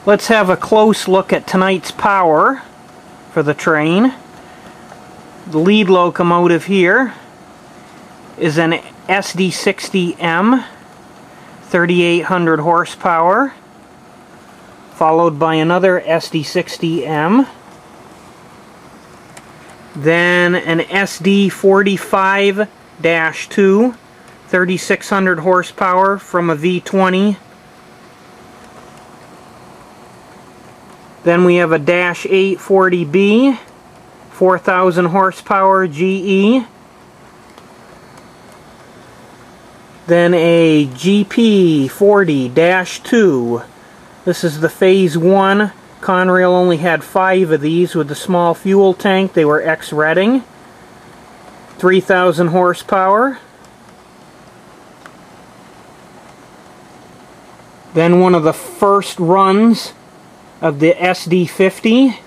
Let's have a close look at tonight's power for the train. The lead locomotive here is an SD60M, 3,800 horsepower, followed by another SD60M, then an SD45-2, 3,600 horsepower from a V20. Then we have a Dash 840B, 4,000 horsepower GE. Then a GP40-2. This is the Phase 1. Conrail only had 5 of these with the small fuel tank. They were ex-Reading. 3,000 horsepower. Then one of the first runs of the SD50,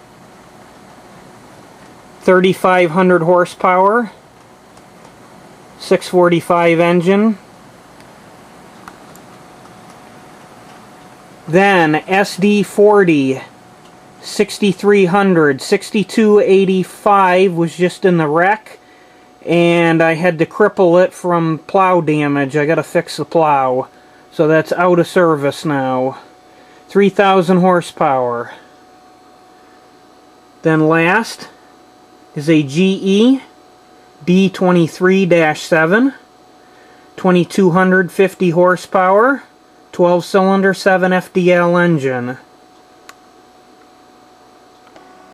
3,500 horsepower, 645 engine. Then SD40, 6,300, 6,285 was just in the wreck, and I had to cripple it from plow damage. I gotta fix the plow, so that's out of service now. 3,000 horsepower. Then last is a GE B23-7, 2,250 horsepower, 12-cylinder 7 FDL engine.